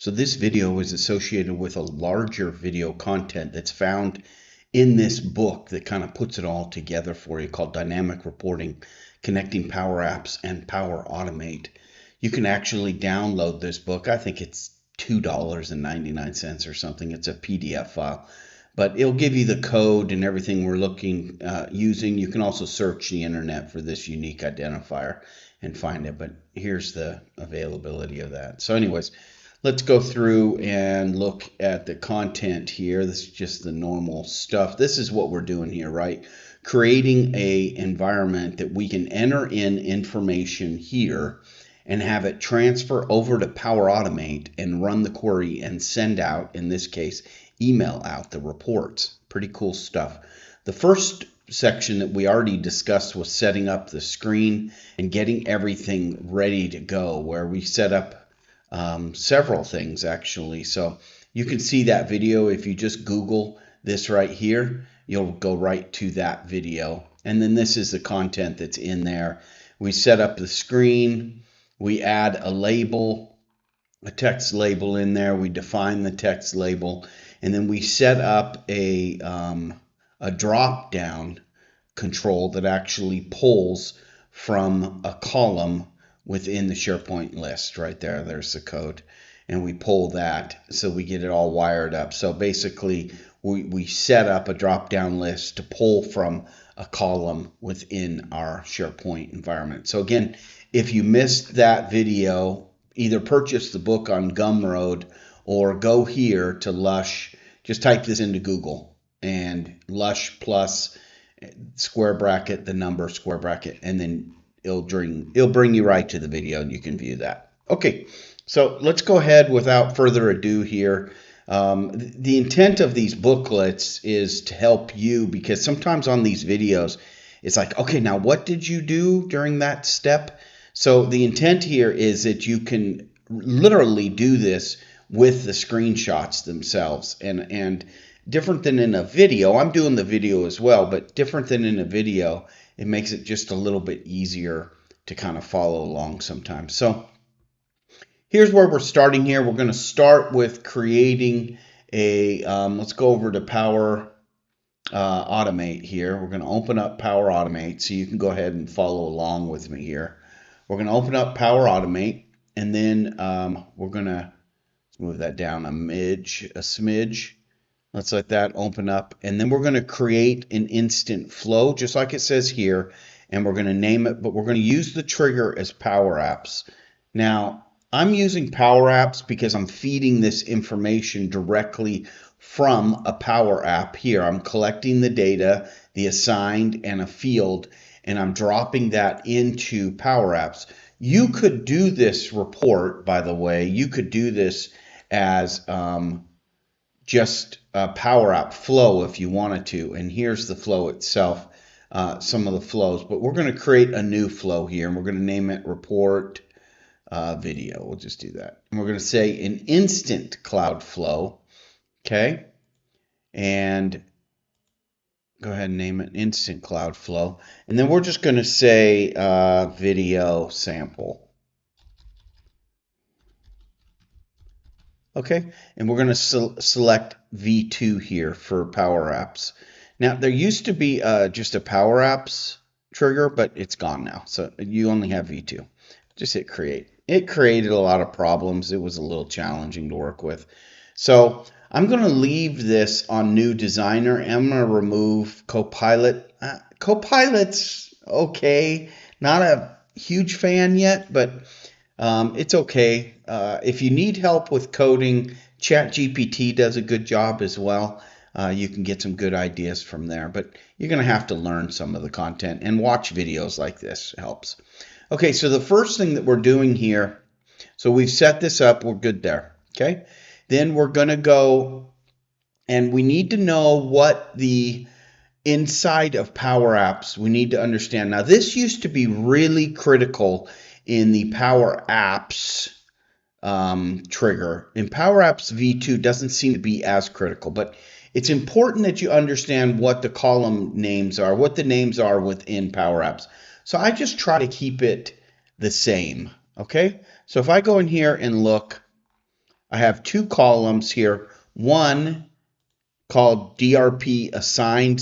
So this video is associated with a larger video content that's found in this book that kind of puts it all together for you, called Dynamic Reporting, Connecting Power Apps and Power Automate. You can actually download this book. I think it's $2.99 or something. It's a PDF file, but it'll give you the code and everything we're using. You can also search the internet for this unique identifier and find it, but here's the availability of that. So anyways, let's go through and look at the content here. This is just the normal stuff. This is what we're doing here, right? Creating a environment that we can enter in information here and have it transfer over to Power Automate and run the query and send out, in this case, email out the reports. Pretty cool stuff. The first section that we already discussed was setting up the screen and getting everything ready to go, where we set up several things actually. So you can see that video if you just Google this right here. You'll go right to that video, and then this is the content that's in there. We set up the screen, we add a label, a text label in there, we define the text label, and then we set up a drop down control that actually pulls from a column within the SharePoint list. Right there, there's the code, and we pull that so we get it all wired up. So basically we set up a drop down list to pull from a column within our SharePoint environment. So again, if you missed that video, either purchase the book on Gumroad or go here to Lush. Just type this into Google and Lush plus square bracket, the number square bracket, and then it'll bring you right to the video and you can view that. Okay, so let's go ahead without further ado here. The intent of these booklets is to help you, because sometimes on these videos it's like, okay, now what did you do during that step? So the intent here is that you can literally do this with the screenshots themselves, and different than in a video. I'm doing the video as well, but different than in a video, it makes it just a little bit easier to kind of follow along sometimes. So here's where we're starting here. We're going to start with creating a, let's go over to Power Automate here. We're going to open up Power Automate so you can go ahead and follow along with me here. We're going to open up Power Automate, and then we're going to move that down a smidge. Let's let that open up, and then we're going to create an instant flow, just like it says here, and we're going to name it, but we're going to use the trigger as Power Apps. Now, I'm using Power Apps because I'm feeding this information directly from a Power App here. I'm collecting the data, the assigned, and a field, and I'm dropping that into Power Apps. You could do this report, by the way. You could do this as just a Power App flow if you wanted to. And here's the flow itself, some of the flows. But we're going to create a new flow here, and we're going to name it Report Video. We'll just do that. And we're going to say an instant cloud flow. Okay. And go ahead and name it Instant Cloud Flow. And then we're just going to say video sample. Okay, and we're going to select V2 here for Power Apps. Now, there used to be just a Power Apps trigger, but it's gone now. So you only have V2. Just hit create. It created a lot of problems. It was a little challenging to work with. So I'm going to leave this on New Designer. I'm going to remove Copilot. Copilot's okay. Not a huge fan yet, but it's okay. If you need help with coding, ChatGPT does a good job as well. You can get some good ideas from there, but you're going to have to learn some of the content, and watch videos like this helps. Okay, so the first thing that we're doing here, so we've set this up, we're good there. Okay, then we're going to go, and we need to know what the inside of Power Apps, we need to understand. Now, this used to be really critical in the Power Apps trigger. In Power Apps V2 doesn't seem to be as critical, but it's important that you understand what the column names are, what the names are within Power Apps. So I just try to keep it the same, okay? So if I go in here and look, I have two columns here. One called DRP assigned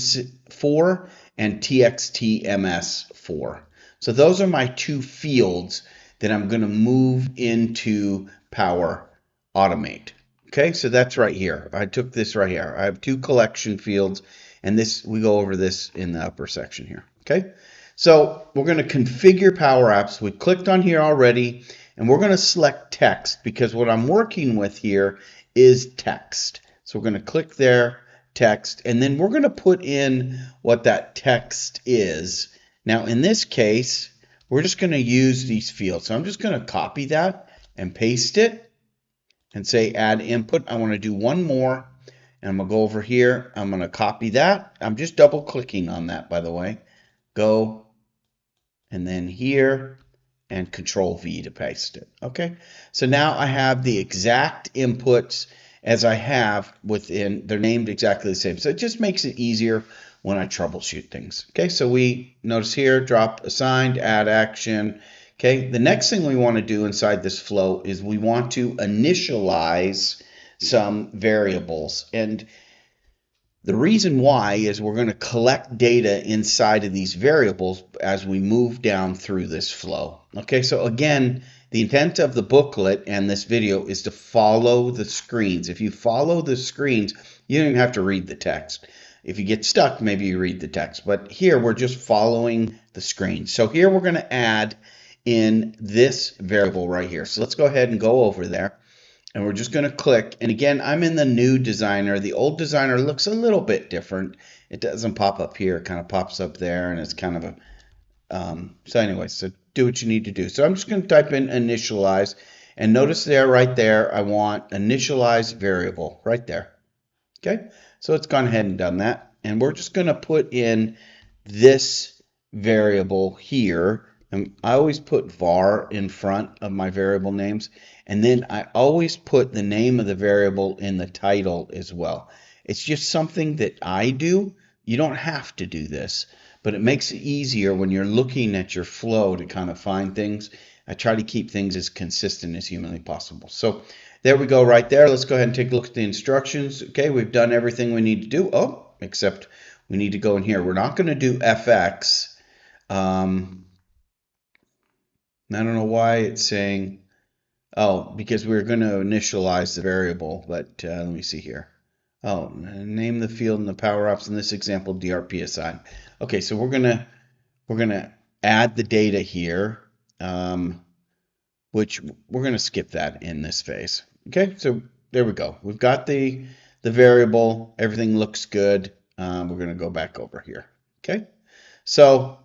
for and TXTMS for. So those are my two fields that I'm going to move into Power Automate. Okay, so that's right here. I took this right here. I have two collection fields, and this we go over this in the upper section here. Okay, so we're going to configure Power Apps. We clicked on here already, and we're going to select text because what I'm working with here is text. So we're going to click there, text, and then we're going to put in what that text is. Now, in this case, we're just going to use these fields. So I'm just going to copy that and paste it and say add input. I want to do one more, and I'm going to go over here. I'm going to copy that. I'm just double clicking on that, by the way. Go, and then here, and Control V to paste it. Okay, so now I have the exact inputs as I have within, they're named exactly the same. So it just makes it easier when I troubleshoot things. Okay, so we notice here, drop assigned, add action. Okay, the next thing we want to do inside this flow is we want to initialize some variables. And the reason why is we're going to collect data inside of these variables as we move down through this flow. Okay, so again, the intent of the booklet and this video is to follow the screens. If you follow the screens, you don't even have to read the text. If you get stuck, maybe you read the text. But here, we're just following the screen. So here, we're going to add in this variable right here. So let's go ahead and go over there. And we're just going to click. And again, I'm in the new designer. The old designer looks a little bit different. It doesn't pop up here. It kind of pops up there. And it's kind of a... so anyway, so do what you need to do. So I'm just going to type in initialize. And notice there, right there, I want initialize variable right there. Okay, so it's gone ahead and done that. And we're just going to put in this variable here. And I always put var in front of my variable names. And then I always put the name of the variable in the title as well. It's just something that I do. You don't have to do this, but it makes it easier when you're looking at your flow to kind of find things. I try to keep things as consistent as humanly possible. So there we go right there. Let's go ahead and take a look at the instructions. Okay, we've done everything we need to do. Oh, except we need to go in here. We're not going to do fx. I don't know why it's saying, oh, because we're going to initialize the variable, but let me see here. Oh, name the field in the Power Apps in this example, DRP assign. Okay, so we're gonna add the data here, which we're gonna skip that in this phase. Okay, so there we go. We've got the variable. Everything looks good. We're gonna go back over here. Okay, so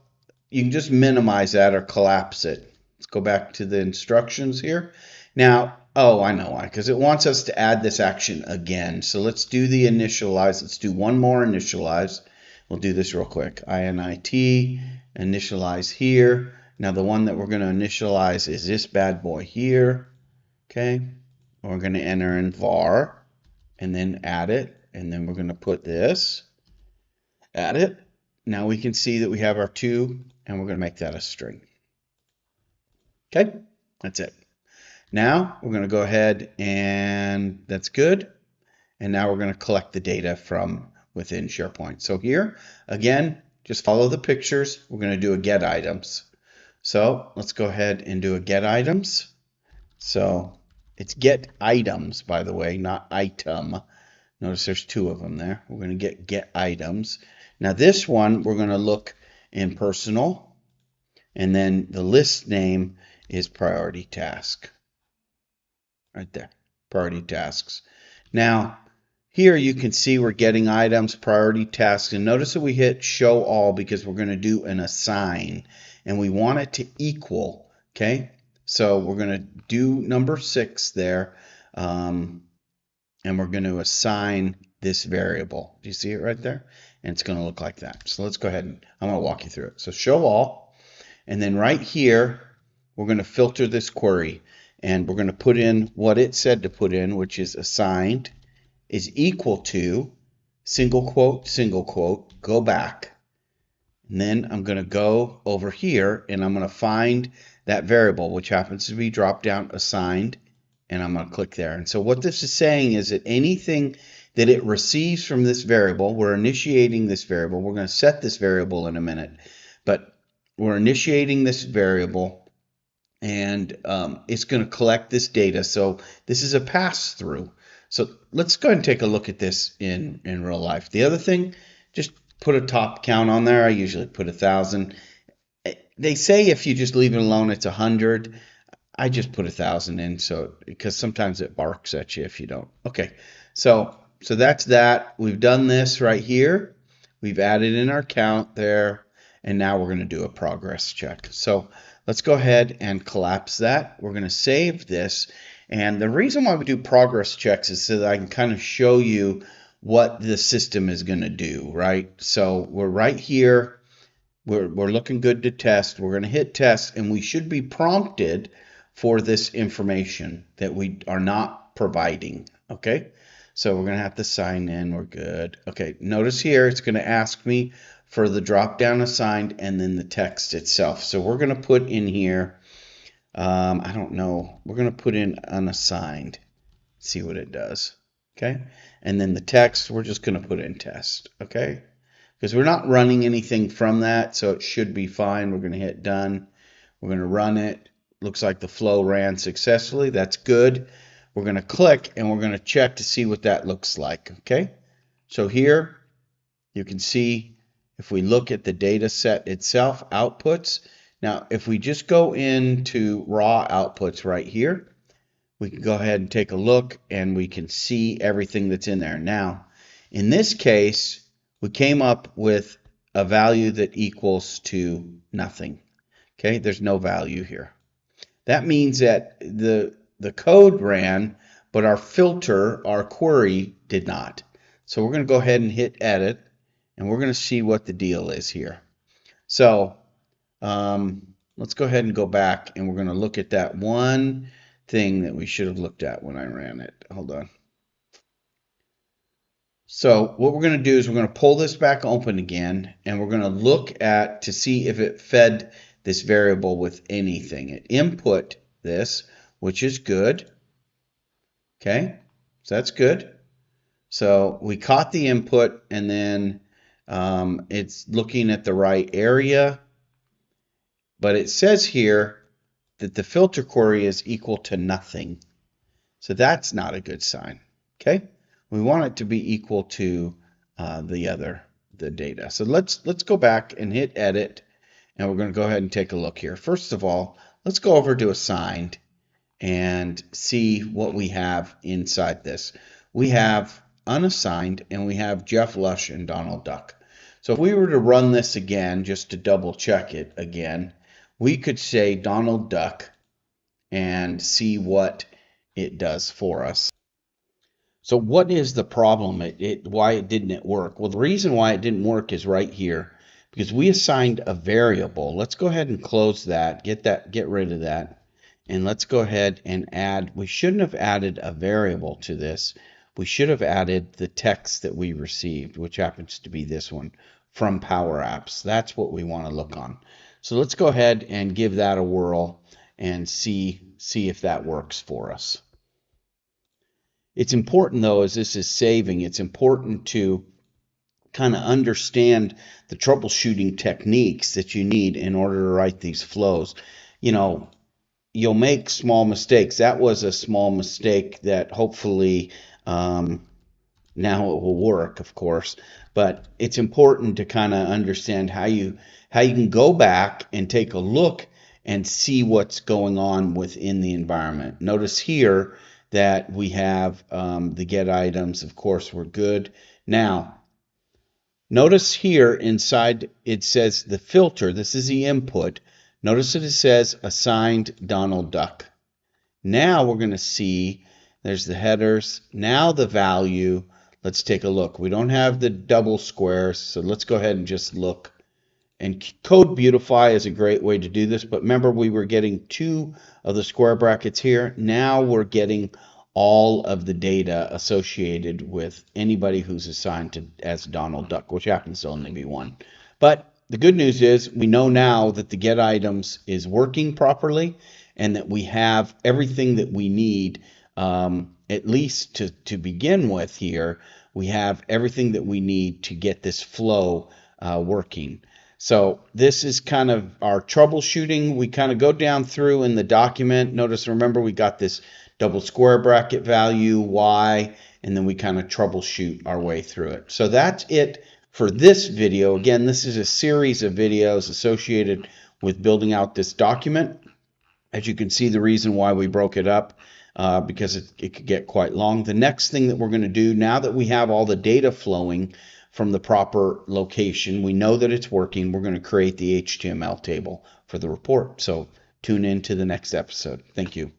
you can just minimize that or collapse it. Let's go back to the instructions here. Now, oh, I know why, because it wants us to add this action again. So let's do the initialize. Let's do one more initialize. We'll do this real quick. init, initialize here. Now the one that we're going to initialize is this bad boy here. Okay, we're going to enter in var and then add it. And then we're going to put this, add it. Now we can see that we have our 2, and we're going to make that a string. Okay, that's it. Now we're going to go ahead and that's good. And now we're going to collect the data from within SharePoint. So here, again, just follow the pictures. We're going to do a get items. So let's go ahead and do a get items. So it's get items, by the way, not item. Notice there's 2 of them there. We're going to get items. Now this one, we're going to look in personal. And then the list name is priority task. Right there, priority tasks. Now, here you can see we're getting items, priority tasks, and notice that we hit show all because we're going to do an assign, and we want it to equal, okay? So we're going to do number 6 there, and we're going to assign this variable. Do you see it right there? And it's going to look like that. So let's go ahead and I'm going to walk you through it. So show all, and then right here, we're going to filter this query. And we're going to put in what it said to put in, which is assigned is equal to single quote, go back. And then I'm going to go over here and I'm going to find that variable, which happens to be drop down assigned and I'm going to click there. And so what this is saying is that anything that it receives from this variable, we're initiating this variable. We're going to set this variable in a minute, but we're initiating this variable, and it's going to collect this data. So this is a pass through. So let's go ahead and take a look at this in real life. The other thing, just put a top count on there. I usually put 1,000. They say if you just leave it alone, it's 100. I just put 1,000 in, so because sometimes it barks at you if you don't. Okay, so that's that. We've done this right here. We've added in our count there, and now we're going to do a progress check. So let's go ahead and collapse that. We're going to save this, and the reason why we do progress checks is so that I can kind of show you what the system is going to do, right? So we're right here. We're looking good to test. We're going to hit test, and we should be prompted for this information that we are not providing. Okay, so we're going to have to sign in. We're good. Okay, notice here it's going to ask me for the drop down assigned and then the text itself. So we're going to put in here, I don't know, we're going to put in unassigned, see what it does. Okay, and then the text, we're just going to put in test. Okay, because we're not running anything from that, so it should be fine. We're going to hit done. We're going to run it. Looks like the flow ran successfully. That's good. We're going to click, and we're going to check to see what that looks like. Okay, so here you can see if we look at the data set itself, outputs. Now, if we just go into raw outputs right here, we can go ahead and take a look, and we can see everything that's in there. Now, in this case, we came up with a value that equals to nothing. Okay, there's no value here. That means that the code ran, but our filter, our query, did not. So we're going to go ahead and hit edit, and we're going to see what the deal is here. So let's go ahead and go back, and we're going to look at that one thing that we should have looked at when I ran it. Hold on. So what we're going to do is we're going to pull this back open again, and we're going to look at to see if it fed this variable with anything. It input this, which is good. Okay, so that's good. So we caught the input, and then it's looking at the right area, but it says here that the filter query is equal to nothing. So that's not a good sign. Okay, we want it to be equal to the data. So let's go back and hit edit, and we're going to go ahead and take a look here. First of all, let's go over to assigned and see what we have inside this. We have unassigned, and we have Jeff Lush and Donald Duck. So if we were to run this again, just to double check it again, we could say Donald Duck and see what it does for us. So what is the problem? Why it didn't work? Well, the reason why it didn't work is right here, because we assigned a variable. Let's go ahead and close that, get rid of that, and let's go ahead and add. We shouldn't have added a variable to this. We should have added the text that we received, which happens to be this one from PowerApps. That's what we want to look on. So let's go ahead and give that a whirl and see if that works for us. It's important, though, as this is saving, it's important to kind of understand the troubleshooting techniques that you need in order to write these flows. You know, you'll make small mistakes. That was a small mistake that hopefully now it will work, of course. But it's important to kind of understand how you can go back and take a look and see what's going on within the environment. Notice here that we have the get items. Of course, we're good. Now, notice here inside it says the filter. This is the input. Notice that it says assigned Donald Duck. Now we're going to see there's the headers. Now the value. Let's take a look. We don't have the double squares, so let's go ahead and just look. And Code Beautify is a great way to do this, but remember we were getting 2 of the square brackets here. Now we're getting all of the data associated with anybody who's assigned as Donald Duck, which happens to only be 1. But the good news is we know now that the get items is working properly and that we have everything that we need at least to begin with here, we have everything that we need to get this flow working. So this is kind of our troubleshooting. We kind of go down through in the document. Notice, remember, we got this double square bracket value, Y, and then we kind of troubleshoot our way through it. So that's it for this video. Again, this is a series of videos associated with building out this document. As you can see, the reason why we broke it up, because it could get quite long. The next thing that we're going to do, now that we have all the data flowing from the proper location, we know that it's working, we're going to create the HTML table for the report. So tune in to the next episode. Thank you.